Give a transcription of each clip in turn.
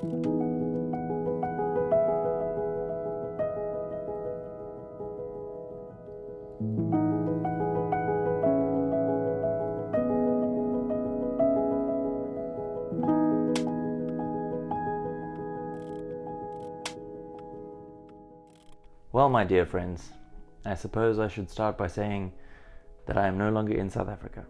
Well, my dear friends, I suppose I should start by saying that I am no longer in South Africa.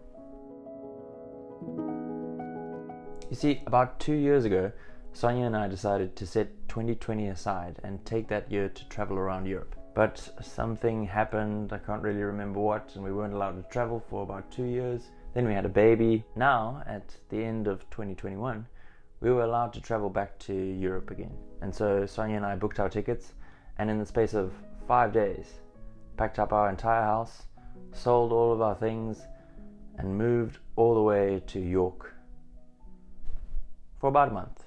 You see, about 2 years ago, Sonia and I decided to set 2020 aside and take that year to travel around Europe. But something happened, I can't really remember what, and we weren't allowed to travel for about 2 years. Then we had a baby. Now, at the end of 2021, we were allowed to travel back to Europe again. And so Sonia and I booked our tickets, and in the space of 5 days, packed up our entire house, sold all of our things, and moved all the way to York for about a month.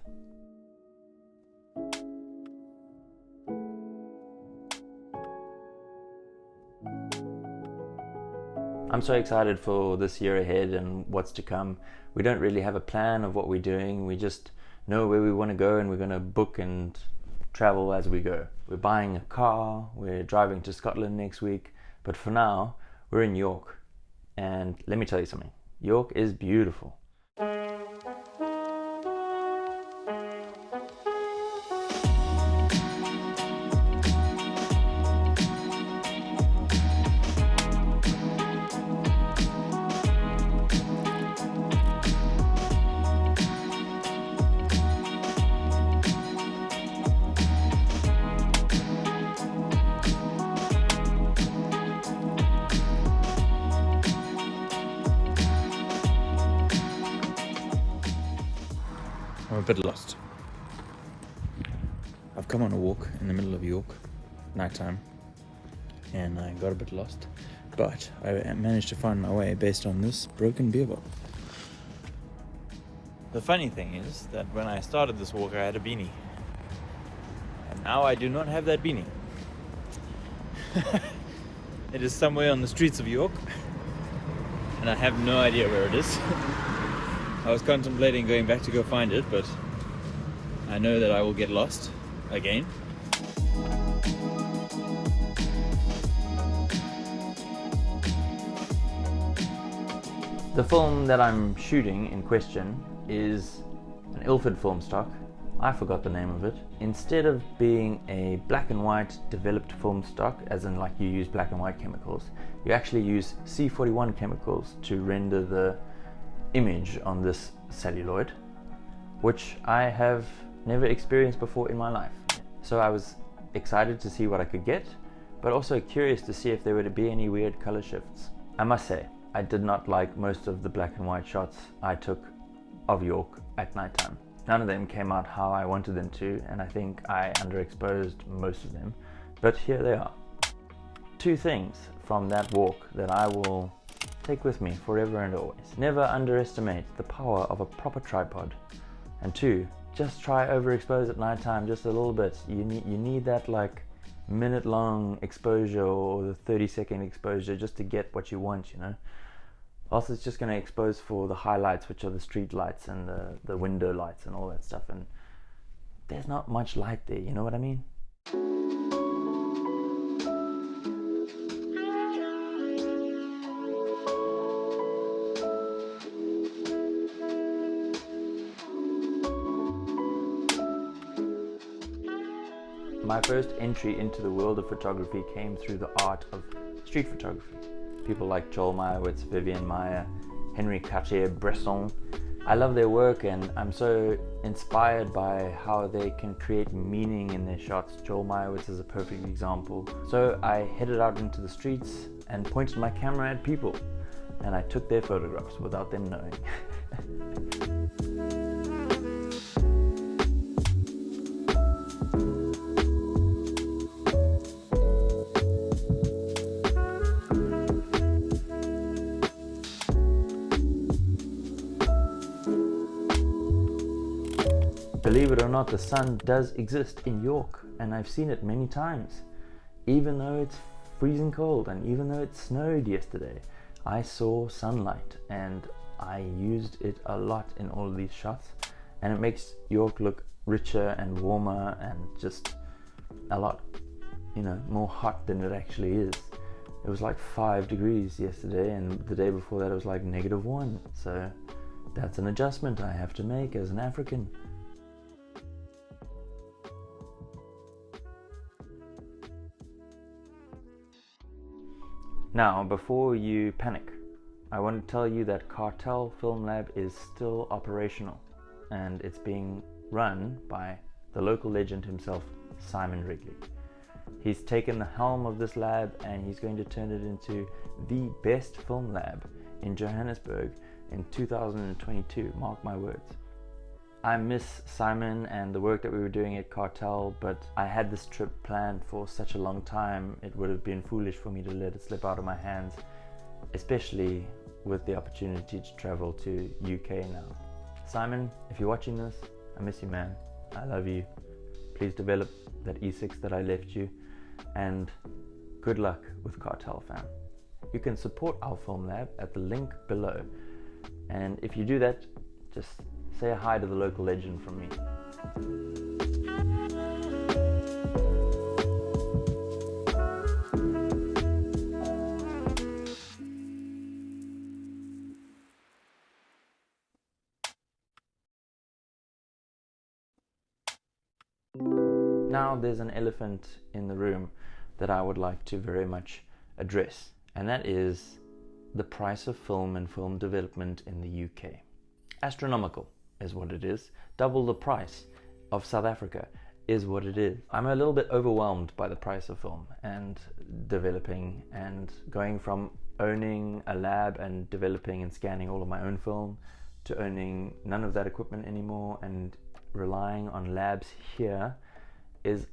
I'm so excited for this year ahead and what's to come. We don't really have a plan of what we're doing. We just know where we want to go, and we're going to book and travel as we go. We're buying a car, we're driving to Scotland next week, but for now, we're in York. And let me tell you something, York is beautiful. I'm a bit lost. I've come on a walk in the middle of York, nighttime, and I got a bit lost, but I managed to find my way based on this broken beer bottle. The funny thing is that when I started this walk, I had a beanie, and now I do not have that beanie. It is somewhere on the streets of York, and I have no idea where it is. I was contemplating going back to go find it, but I know that I will get lost again. The film that I'm shooting in question is an Ilford film stock. I forgot the name of it. Instead of being a black and white developed film stock, as in like you use black and white chemicals, you actually use C41 chemicals to render the image on this celluloid, which I have never experienced before in my life. So I was excited to see what I could get, but also curious to see if there were to be any weird color shifts. I must say, I did not like most of the black and white shots I took of York at nighttime. None of them came out how I wanted them to, and I think I underexposed most of them, but here they are. 2 things from that walk that I will take with me forever and always. Never underestimate the power of a proper tripod. And 2, just try overexpose at nighttime just a little bit. You need that like minute-long exposure or the 30-second exposure just to get what you want, you know. Else it's just going to expose for the highlights, which are the street lights and the window lights and all that stuff, and there's not much light there, you know what I mean? My first entry into the world of photography came through the art of street photography. People like Joel Meyerowitz, Vivian Maier, Henri Cartier-Bresson. I love their work, and I'm so inspired by how they can create meaning in their shots. Joel Meyerowitz is a perfect example. So I headed out into the streets and pointed my camera at people, and I took their photographs without them knowing. Believe it or not, the sun does exist in York, and I've seen it many times. Even though it's freezing cold and even though it snowed yesterday, I saw sunlight, and I used it a lot in all of these shots, and it makes York look richer and warmer and just a lot, more hot than it actually is. It was like 5 degrees yesterday, and the day before that it was like -1. So that's an adjustment I have to make as an African. Now, before you panic, I want to tell you that Cartel Film Lab is still operational, and it's being run by the local legend himself, Simon Wrigley. He's taken the helm of this lab and he's going to turn it into the best film lab in Johannesburg in 2022, mark my words. I miss Simon and the work that we were doing at Cartel, but I had this trip planned for such a long time, it would have been foolish for me to let it slip out of my hands, especially with the opportunity to travel to UK now. Simon, if you're watching this, I miss you, man. I love you. Please develop that E6 that I left you, and good luck with Cartel, fam. You can support our film lab at the link below, and if you do that, just say a hi to the local legend from me. Now there's an elephant in the room that I would like to very much address, and that is the price of film and film development in the UK. Astronomical is what it is. Double the price of South Africa is what it is. I'm a little bit overwhelmed by the price of film and developing, and going from owning a lab and developing and scanning all of my own film to owning none of that equipment anymore and relying on labs here is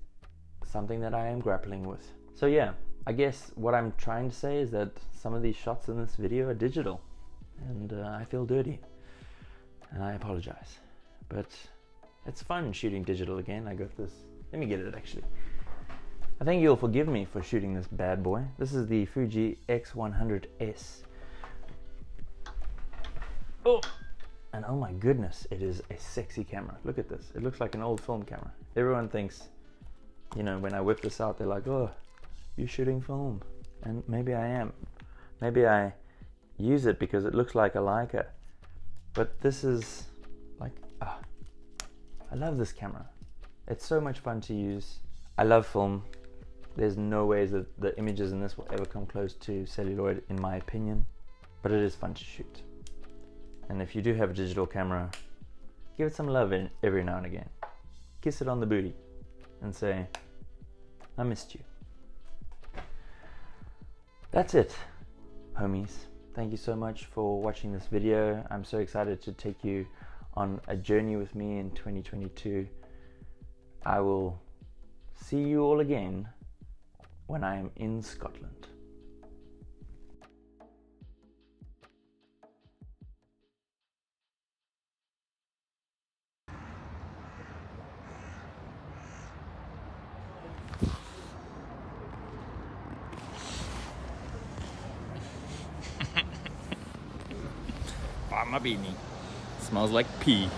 something that I am grappling with. So yeah, I guess what I'm trying to say is that some of these shots in this video are digital, and I feel dirty, and I apologize. But it's fun shooting digital again. I got this. Let me get it actually. I think you'll forgive me for shooting this bad boy. This is the Fuji X100S. Oh! And oh my goodness, it is a sexy camera. Look at this. It looks like an old film camera. Everyone thinks, when I whip this out, they're like, oh, you're shooting film. And maybe I am. Maybe I use it because it looks like a Leica. But this is like, I love this camera. It's so much fun to use. I love film. There's no ways that the images in this will ever come close to celluloid, in my opinion. But it is fun to shoot. And if you do have a digital camera, give it some love every now and again. Kiss it on the booty and say, I missed you. That's it, homies. Thank you so much for watching this video. I'm so excited to take you on a journey with me in 2022. I will see you all again when I am in Scotland. My beanie smells like pee.